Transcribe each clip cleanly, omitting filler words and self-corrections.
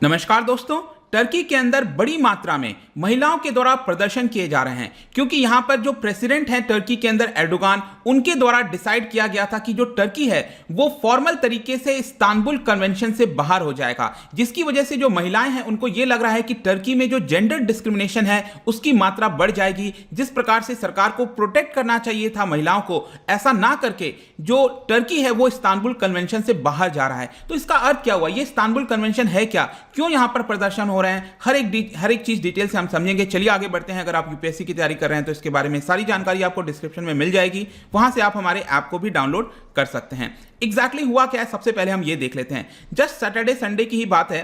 नमस्कार दोस्तों। टर्की के अंदर बड़ी मात्रा में महिलाओं के द्वारा प्रदर्शन किए जा रहे हैं क्योंकि यहां पर जो प्रेसिडेंट हैं टर्की के अंदर एर्डोगान, उनके द्वारा डिसाइड किया गया था कि जो टर्की है वो फॉर्मल तरीके से इस्तांबुल कन्वेंशन से बाहर हो जाएगा, जिसकी वजह से जो महिलाएं हैं उनको ये लग रहा है कि टर्की में जो जेंडर डिस्क्रिमिनेशन है उसकी मात्रा बढ़ जाएगी। जिस प्रकार से सरकार को प्रोटेक्ट करना चाहिए था महिलाओं को, ऐसा ना करके जो टर्की है वो इस्तांबुल कन्वेंशन से बाहर जा रहा है। तो इसका अर्थ क्या हुआ? ये इस्तांबुल कन्वेंशन है क्या, क्यों यहां पर प्रदर्शन हो रहे हैं, हर एक चीज डिटेल से हम समझेंगे। चलिए आगे बढ़ते हैं। अगर आप यूपीएससी की तैयारी कर रहे हैं तो इसके बारे में सारी जानकारी आपको डिस्क्रिप्शन में मिल जाएगी, वहां से आप हमारे ऐप को भी डाउनलोड कर सकते हैं। एग्जैक्टली हुआ क्या है सबसे पहले हम ये देख लेते हैं। जस्ट सैटरडे संडे की ही बात है,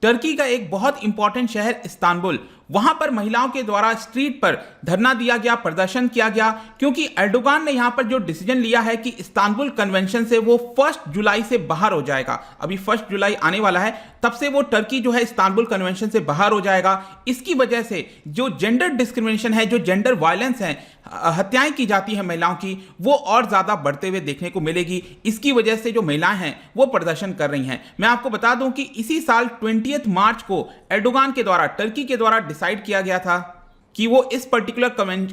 टर्की का एक बहुत इंपॉर्टेंट शहर इस्तांबुल, वहां पर महिलाओं के द्वारा स्ट्रीट पर धरना दिया गया, प्रदर्शन किया गया, क्योंकि एर्डोगान ने यहां पर जो डिसीजन लिया है कि इस्तांबुल कन्वेंशन से वो 1 जुलाई से बाहर हो जाएगा। अभी 1 जुलाई आने वाला है, तब से वो टर्की जो है इस्तांबुल कन्वेंशन से बाहर हो जाएगा। इसकी वजह से जो जेंडर डिस्क्रिमिनेशन है, जो जेंडर वायलेंस है, हत्याएं की जाती है महिलाओं की, वो और ज्यादा बढ़ते हुए देखने को मिलेगी। इसकी वजह से जो महिलाएं हैं वो प्रदर्शन कर रही हैं। मैं आपको बता दूं कि इसी साल 20 मार्च को एर्डोगान के द्वारा, टर्की के द्वारा डिसाइड किया गया था कि वो इस पर्टिकुलर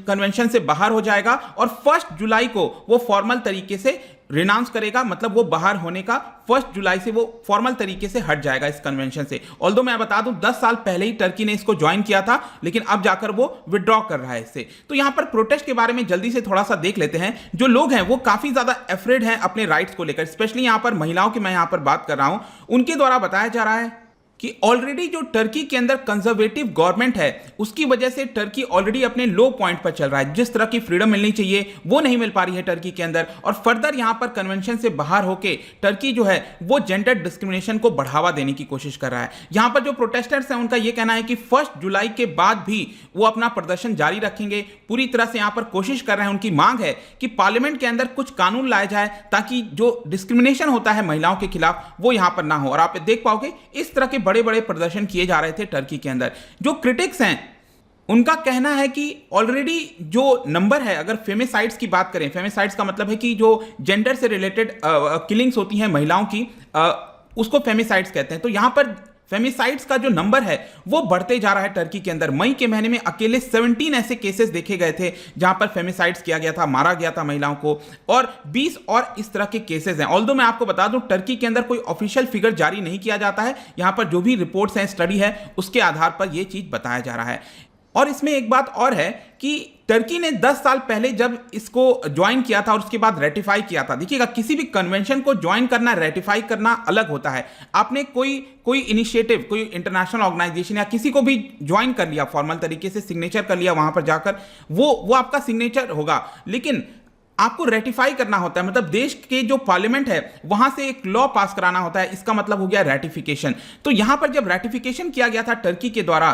कन्वेंशन से बाहर हो जाएगा और 1 जुलाई को वो फॉर्मल तरीके से रिनाउंस करेगा, मतलब वो बाहर होने का 1 जुलाई से वो फॉर्मल तरीके से हट जाएगा इस कन्वेंशन से। ऑल्दो मैं बता दूं 10 साल पहले ही टर्की ने इसको ज्वाइन किया था, लेकिन अब जाकर वो विड्रॉ कर रहा है इससे। तो यहां पर प्रोटेस्ट के बारे में जल्दी से थोड़ा सा देख लेते हैं। जो लोग हैं वो काफी ज्यादा अफ्रेड हैं अपने राइट्स को लेकर, स्पेशली यहां पर महिलाओं की मैं यहां पर बात कर रहा हूं। उनके द्वारा बताया जा रहा है कि ऑलरेडी जो टर्की के अंदर कंजर्वेटिव गवर्नमेंट है उसकी वजह से टर्की ऑलरेडी अपने लो पॉइंट पर चल रहा है। जिस तरह की फ्रीडम मिलनी चाहिए वो नहीं मिल पा रही है टर्की के अंदर, और फर्दर यहां पर कन्वेंशन से बाहर होके टर्की जो है वो जेंडर डिस्क्रिमिनेशन को बढ़ावा देने की कोशिश कर रहा है। यहां पर जो प्रोटेस्टर्स हैं उनका यह कहना है कि 1 जुलाई के बाद भी वो अपना प्रदर्शन जारी रखेंगे। पूरी तरह से यहां पर कोशिश कर रहे हैं, उनकी मांग है कि पार्लियामेंट के अंदर कुछ कानून लाया जाए ताकि जो डिस्क्रिमिनेशन होता है महिलाओं के खिलाफ वो यहां पर ना हो। और आप देख पाओगे इस तरह के बड़े बड़े प्रदर्शन किए जा रहे थे टर्की के अंदर। जो क्रिटिक्स हैं उनका कहना है कि ऑलरेडी जो नंबर है, अगर फेमिसाइड्स की बात करें, फेमिसाइड्स का मतलब है कि जो जेंडर से रिलेटेड किलिंग्स होती हैं महिलाओं की, उसको फेमिसाइड्स कहते हैं। तो यहां पर फेमिसाइड्स का जो नंबर है वो बढ़ते जा रहा है टर्की के अंदर। मई के महीने में अकेले 17 ऐसे केसेस देखे गए थे जहां पर फेमिसाइड्स किया गया था, मारा गया था महिलाओं को, और 20 और इस तरह के केसेस हैं। ऑल्दो मैं आपको बता दूं टर्की के अंदर कोई ऑफिशियल फिगर जारी नहीं किया जाता है, यहां पर जो भी रिपोर्ट्स हैं, स्टडी है, उसके आधार पर यह चीज बताया जा रहा है। और इसमें एक बात और है कि टर्की ने 10 साल पहले जब इसको ज्वाइन किया था और उसके बाद रेटिफाई किया था, देखिएगा किसी भी कन्वेंशन को ज्वाइन करना, रेटिफाई करना अलग होता है। आपने कोई इनिशिएटिव, कोई इंटरनेशनल ऑर्गेनाइजेशन या किसी को भी ज्वाइन कर लिया, फॉर्मल तरीके से सिग्नेचर कर लिया, वहां पर जाकर वो आपका सिग्नेचर होगा, लेकिन आपको रेटिफाई करना होता है, मतलब देश के जो पार्लियामेंट है वहां से एक लॉ पास कराना होता है। इसका मतलब हो गया रेटिफिकेशन। तो यहां पर जब रेटिफिकेशन किया गया था टर्की के द्वारा,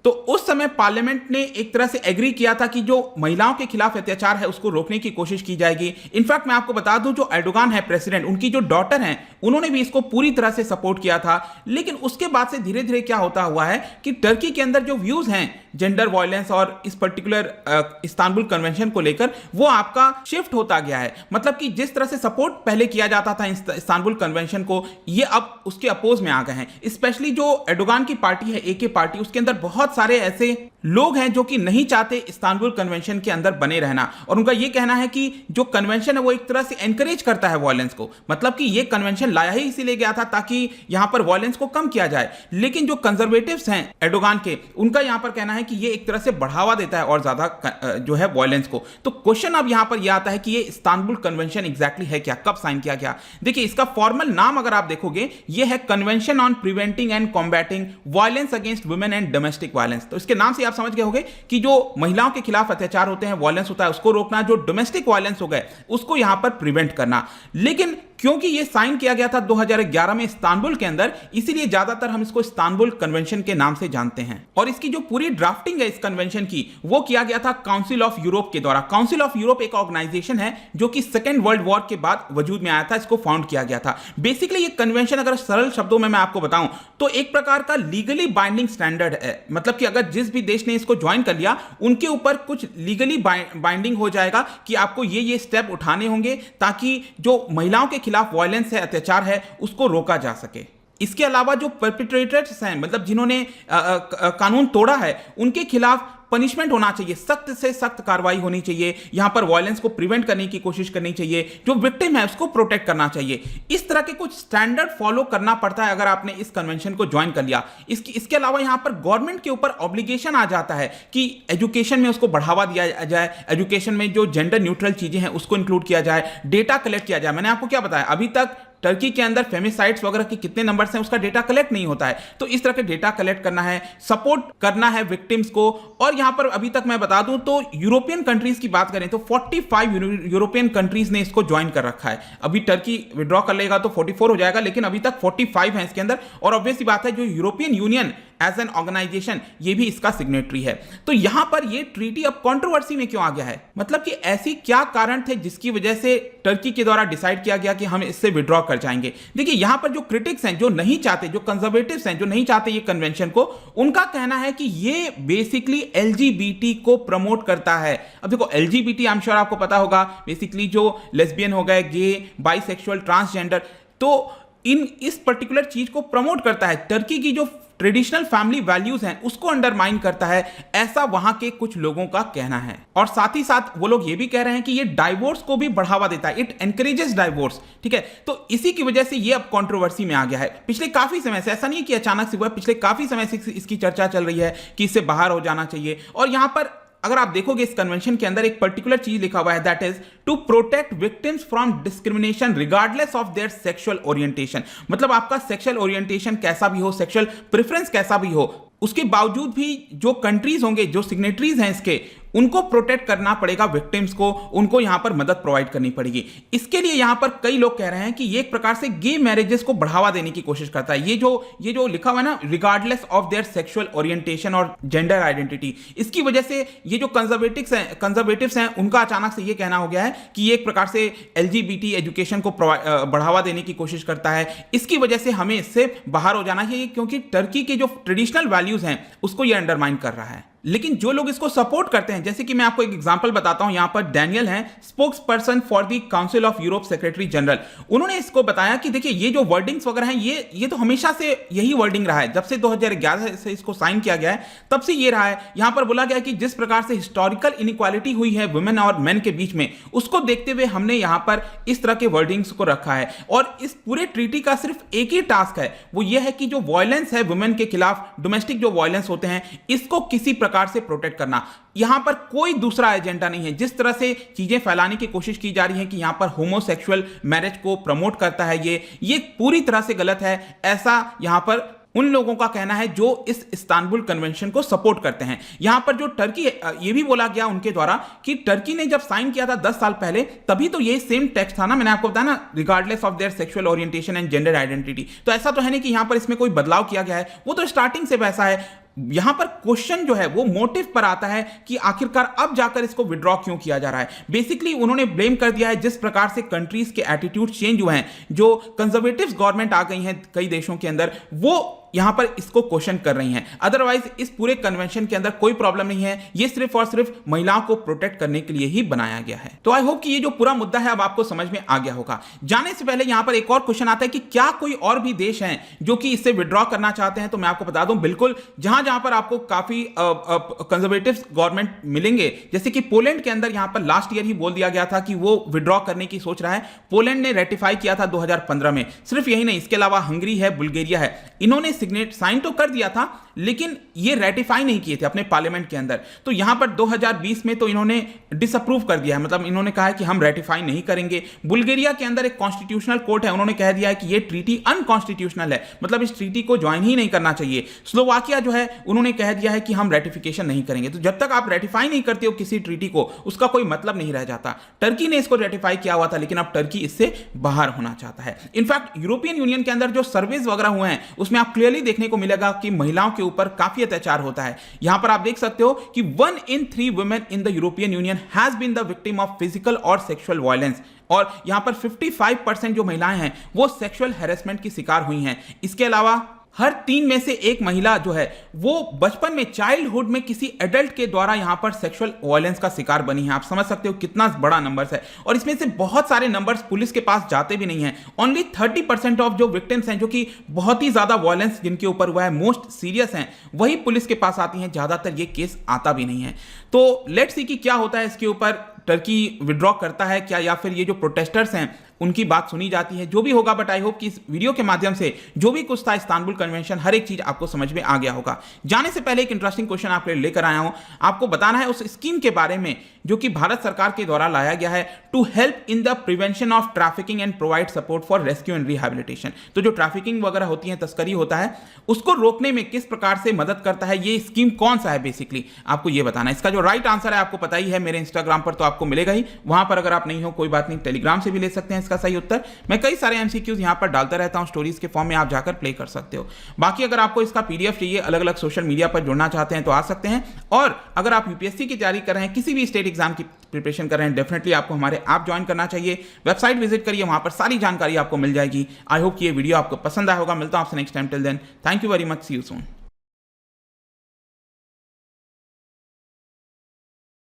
तो उस समय पार्लियामेंट ने एक तरह से एग्री किया था कि जो महिलाओं के खिलाफ अत्याचार है उसको रोकने की कोशिश की जाएगी। इनफैक्ट मैं आपको बता दूं जो एर्डोगान है प्रेसिडेंट, उनकी जो डॉटर हैं उन्होंने भी इसको पूरी तरह से सपोर्ट किया था। लेकिन उसके बाद से धीरे धीरे क्या होता हुआ है कि टर्की के अंदर जो व्यूज हैं जेंडर वायलेंस और इस पर्टिकुलर इस्तांबुल कन्वेंशन को लेकर, वो आपका शिफ्ट होता गया है। मतलब कि जिस तरह से सपोर्ट पहले किया जाता था इस्तांबुल कन्वेंशन को, ये अब उसके अपोज में आ गए हैं। स्पेशली जो एर्डोगान की पार्टी है, एके पार्टी, उसके अंदर बहुत सारे ऐसे लोग हैं जो कि नहीं चाहते इस्तांबुल कन्वेंशन के अंदर बने रहना, और उनका यह कहना है कि जो कन्वेंशन है वो एक तरह से एनकरेज करता है वायलेंस को। मतलब कि ये कन्वेंशन लाया ही इसीलिए गया था ताकि यहां पर वायलेंस को कम किया जाए। लेकिन जो कंजर्वेटिव्स हैं एर्डोगान के, उनका यहां पर कहना है कि ये एक तरह से बढ़ावा देता है और ज्यादा जो है वायलेंस को। तो क्वेश्चन अब यहां पर यह आता है कि ये इस्तांबुल कन्वेंशन एग्जैक्टली है क्या, कब साइन किया गया? देखिए इसका फॉर्मल नाम अगर आप देखोगे, ये है convention on preventing and combating violence against women and domestic violence. तो इसके नाम से आप समझ गए होंगे कि जो महिलाओं के खिलाफ अत्याचार होते हैं, वायलेंस होता है, उसको रोकना, जो डोमेस्टिक वायलेंस हो गए उसको यहां पर प्रिवेंट करना। लेकिन क्योंकि ये साइन किया गया था 2011 में इस्तांबुल के अंदर, इसीलिए ज्यादातर हम इसको इस्तांबुल कन्वेंशन के नाम से जानते हैं। और इसकी जो पूरी ड्राफ्टिंग है इस कन्वेंशन की, वो किया गया था काउंसिल ऑफ यूरोप के द्वारा। काउंसिल ऑफ यूरोप एक ऑर्गेनाइजेशन है जो कि सेकेंड वर्ल्ड वॉर के बाद वजूद में आया था, इसको फाउंड किया गया था। बेसिकली ये कन्वेंशन अगर सरल शब्दों में मैं आपको बताऊं तो एक प्रकार का लीगली बाइंडिंग स्टैंडर्ड है। मतलब कि अगर जिस भी देश ने इसको ज्वाइन कर लिया, उनके ऊपर कुछ लीगली बाइंडिंग हो जाएगा कि आपको ये स्टेप उठाने होंगे ताकि जो महिलाओं के खिलाफ वायलेंस है, अत्याचार है, उसको रोका जा सके। इसके अलावा जो परपिट्रेटर्स हैं, मतलब जिन्होंने कानून तोड़ा है, उनके खिलाफ पनिशमेंट होना चाहिए, सख्त से सख्त कार्रवाई होनी चाहिए। यहां पर वायलेंस को प्रिवेंट करने की कोशिश करनी चाहिए, जो विक्टिम है उसको प्रोटेक्ट करना चाहिए। इस तरह के कुछ स्टैंडर्ड फॉलो करना पड़ता है अगर आपने इस कन्वेंशन को ज्वाइन कर लिया। इसके अलावा यहां पर गवर्नमेंट के ऊपर ऑब्लिगेशन आ जाता है कि एजुकेशन में उसको बढ़ावा दिया जाए, एजुकेशन में जो जेंडर न्यूट्रल चीजें हैं उसको इंक्लूड किया जाए, डेटा कलेक्ट किया जाए। मैंने आपको क्या बताया, अभी तक टर्की के अंदर फेमिसाइड्स वगैरह के कितने नंबर्स हैं उसका डेटा कलेक्ट नहीं होता है। तो इस तरह के डेटा कलेक्ट करना है, सपोर्ट करना है विक्टिम्स को। और यहां पर अभी तक मैं बता दूं तो यूरोपियन कंट्रीज की बात करें तो 45 यूरोपियन कंट्रीज ने इसको ज्वाइन कर रखा है। अभी टर्की विड्रॉ कर लेगा तो 44 हो जाएगा, लेकिन अभी तक 45 है इसके अंदर। और ऑब्वियस सी बात है, जो European Union as an organisation ये भी इसका सिग्नेटरी है। तो यहां पर ये ट्रीटी अब कंट्रोवर्सी में क्यों आ गया है, मतलब कि ऐसी क्या कारण थे जिसकी वजह से टर्की के द्वारा डिसाइड किया गया कि हम इससे विड्रॉ कर जाएंगे। देखिए यहां पर जो क्रिटिक्स हैं, जो नहीं चाहते, जो कंजर्वेटिव्स हैं, जो नहीं चाहते ये कन्वेंशन को, उनका कहना है कि ये बेसिकली एलजीबीटी को प्रमोट करता है। अब देखो एलजीबीटी, आई एम श्योर आपको पता होगा, बेसिकली जो लेस्बियन हो गए, गे, बाइसेक्सुअल, ट्रांसजेंडर, तो इस पर्टिकुलर चीज को प्रमोट करता है। टर्की की जो ट्रेडिशनल फैमिली वैल्यूज हैं उसको अंडरमाइन करता है, ऐसा वहां के कुछ लोगों का कहना है। और साथ ही साथ वो लोग ये भी कह रहे हैं कि ये डाइवोर्स को भी बढ़ावा देता है, इट एनकरेजेस डाइवोर्स। ठीक है, तो इसी की वजह से ये अब कंट्रोवर्सी में आ गया है। पिछले काफी समय से, ऐसा नहीं है कि अचानक से हुआ है, पिछले काफी समय से इसकी चर्चा चल रही है कि इससे बाहर हो जाना चाहिए। और यहां पर अगर आप देखोगे इस कन्वेंशन के अंदर एक पर्टिकुलर चीज लिखा हुआ है, that is to protect victims from discrimination regardless of their sexual orientation. मतलब आपका सेक्सुअल ओरिएंटेशन कैसा भी हो, सेक्सुअल प्रेफरेंस कैसा भी हो, उसके बावजूद भी जो कंट्रीज होंगे, जो सिग्नेटरीज हैं इसके, उनको प्रोटेक्ट करना पड़ेगा विक्टिम्स को, उनको यहां पर मदद प्रोवाइड करनी पड़ेगी। इसके लिए यहां पर कई लोग कह रहे हैं कि ये एक प्रकार से गे मैरिजेस को बढ़ावा देने की कोशिश करता है। ये जो लिखा हुआ है ना, regardless of their sexual orientation और जेंडर आइडेंटिटी, इसकी वजह से ये जो कंजर्वेटिव्स हैं उनका अचानक से ये कहना हो गया है कि ये एक प्रकार से एलजीबीटी एजुकेशन को बढ़ावा देने की कोशिश करता है। इसकी वजह से हमें इससे बाहर हो जाना चाहिए, क्योंकि टर्की के जो ट्रेडिशनल वैल्यूज हैं उसको ये अंडरमाइन कर रहा है। लेकिन जो लोग इसको सपोर्ट करते हैं, जैसे कि मैं आपको एक एग्जांपल बताता हूं, यहां पर डैनियल हैं, spokes person for the council of Europe secretary general. उन्होंने इसको बताया कि देखिए ये जो वर्डिंग्स वगैरह हैं, ये तो हमेशा से यही वर्डिंग रहा है, जब से 2011 से इसको साइन किया गया है तब से ये रहा है। यहां पर बोला गया है कि जिस प्रकार से हिस्टोरिकल इनइक्वालिटी हुई है वुमेन और मेन के बीच में, उसको देखते हुए हमने यहां पर इस तरह के वर्डिंग्स को रखा है। और इस पूरे ट्रीटी का सिर्फ एक ही टास्क है, वो ये है कि जो वायलेंस है वुमेन के खिलाफ, डोमेस्टिक जो वायलेंस होते हैं, इसको किसी प्रकार से प्रोटेक्ट करना। यहां पर कोई दूसरा एजेंडा नहीं है। जिस तरह से चीजें फैलाने की कोशिश की जा रही है कि यहां पर होमोसेक्सुअल मैरिज को प्रमोट करता है, ये पूरी तरह से गलत है। ऐसा यहां पर उन लोगों का कहना है जो इस इस्तांबुल कन्वेंशन को सपोर्ट करते हैं। यहां पर जो टर्की, ये भी बोला गया उनके द्वारा कि टर्की ने जब साइन किया था 10 साल पहले, तभी तो ये सेम टेक्स्ट था ना, मैंने आपको बताया ना, regardless of their sexual orientation and gender identity. तो ऐसा तो है नहीं कि यहां पर इसमें कोई बदलाव किया गया है, वो तो स्टार्टिंग से वैसा है। यहां पर क्वेश्चन जो है वो मोटिव पर आता है कि आखिरकार अब जाकर इसको विड्रॉ क्यों किया जा रहा है। बेसिकली उन्होंने ब्लेम कर दिया है जिस प्रकार से कंट्रीज के एटीट्यूड चेंज हुए हैं, जो कंजर्वेटिव गवर्नमेंट आ गई हैं कई देशों के अंदर, वो यहां पर इसको क्वेश्चन कर रही हैं। अदरवाइज इस पूरे कन्वेंशन के अंदर कोई प्रॉब्लम नहीं है, ये सिर्फ और सिर्फ महिलाओं को प्रोटेक्ट करने के लिए ही बनाया गया है। तो आई होप कि ये जो पूरा मुद्दा है अब आपको समझ में आ गया होगा। जाने से पहले यहां पर एक और क्वेश्चन आता है कि क्या कोई और भी देश हैं जो कि इससे विड्रॉ करना चाहते हैं। तो मैं आपको बता दूं, बिल्कुल, जहां जहां पर आपको काफी कंजर्वेटिव गवर्नमेंट मिलेंगे, जैसे कि पोलैंड के अंदर यहां पर लास्ट ईयर ही बोल दिया गया था कि वो विड्रॉ करने की सोच रहा है। पोलैंड ने रेटिफाई किया था 2015 में। सिर्फ यही नहीं, इसके अलावा हंगरी है, बुल्गारिया है, इन्होंने साइन तो कर दिया था लेकिन ये रेटिफाई नहीं किए थे अपने पार्लियामेंट के अंदर। तो यहां पर 2020 में तो इन्होंने डिसअप्रूव कर दिया है, मतलब इन्होंने कहा है कि हम रेटिफाई नहीं करेंगे। बुल्गारिया के अंदर एक कॉन्स्टिट्यूशनल कोर्ट है, उन्होंने कह दिया है कि ये ट्रीटी अनकॉन्स्टिट्यूशनल है, मतलब इस ट्रीटी को ज्वाइन ही नहीं करना चाहिए। स्लोवाकिया जो है उन्होंने कह दिया है कि हम रेटिफिकेशन नहीं करेंगे। तो जब तक आप रेटिफाई नहीं करते हो किसी ट्रीटी को, उसका कोई मतलब नहीं रह जाता। टर्की ने इसको रेटिफाई किया हुआ था, लेकिन अब टर्की इससे बाहर होना चाहता है। इनफैक्ट यूरोपियन यूनियन के अंदर जो सर्वेज वगैरह हुए हैं उसमें आप क्लियरली देखने को मिलेगा कि महिलाओं के ऊपर काफी अत्याचार होता है। यहां पर आप देख सकते हो कि 1 in 3 women in the European Union has been the victim of physical और sexual violence, और यहां पर 55% जो महिलाएं हैं वो सेक्सुअल हैरेसमेंट की शिकार हुई हैं। इसके अलावा हर 3 में से एक महिला जो है वो बचपन में, चाइल्डहुड में किसी एडल्ट के द्वारा यहां पर सेक्सुअल वायलेंस का शिकार बनी है। आप समझ सकते हो कितना बड़ा नंबर्स है। और इसमें से बहुत सारे नंबर्स पुलिस के पास जाते भी नहीं है। ओनली 30% ऑफ जो विक्टिम्स हैं, जो कि बहुत ही ज्यादा वायलेंस जिनके ऊपर हुआ है, मोस्ट सीरियस हैं, वही पुलिस के पास आती हैं। ज्यादातर ये केस आता भी नहीं है। तो लेट्स सी कि क्या होता है इसके ऊपर। टर्की विड्रॉ करता है क्या, या फिर ये जो प्रोटेस्टर्स हैं उनकी बात सुनी जाती है। जो भी होगा, बट आई होप कि इस वीडियो के माध्यम से जो भी कुछ था इस्तांबुल कन्वेंशन, हर एक चीज आपको समझ में आ गया होगा। जाने से पहले एक इंटरेस्टिंग क्वेश्चन आपके लिए लेकर आया हूं। आपको बताना है उस स्कीम के बारे में जो कि भारत सरकार के द्वारा लाया गया है, to help in the prevention of trafficking and provide support for rescue and rehabilitation. तो जो ट्रैफिकिंग वगैरह होती है, तस्करी होता है, उसको रोकने में किस प्रकार से मदद करता है, ये स्कीम कौन सा है, बेसिकली आपको ये बताना है। इसका जो राइट आंसर है आपको पता ही है, मेरे इंस्टाग्राम पर तो आपको मिलेगा ही। वहां पर अगर आप नहीं हो कोई बात नहीं, टेलीग्राम से भी ले सकते हैं इसका सही उत्तर। मैं कई सारे एमसीक्यूज यहां पर डालता रहता हूं स्टोरीज के फॉर्म में, आप जाकर प्ले कर सकते हो। बाकी अगर आपको इसका पीडीएफ चाहिए, अलग अलग सोशल मीडिया पर जुड़ना चाहते हैं तो आ सकते हैं। और अगर आप यूपीएससी की तैयारी कर रहे हैं, किसी भी स्टेट एग्जाम की प्रिपरेशन कर रहे हैं, डेफिनेटली आपको हमारे ऐप ज्वाइन करना चाहिए। वेबसाइट विजिट करिए, वहां पर सारी जानकारी आपको मिल जाएगी। आई होप कि ये वीडियो आपको पसंद आया होगा। मिलता हूं आपसे next time. Till then, thank you very much, see you soon.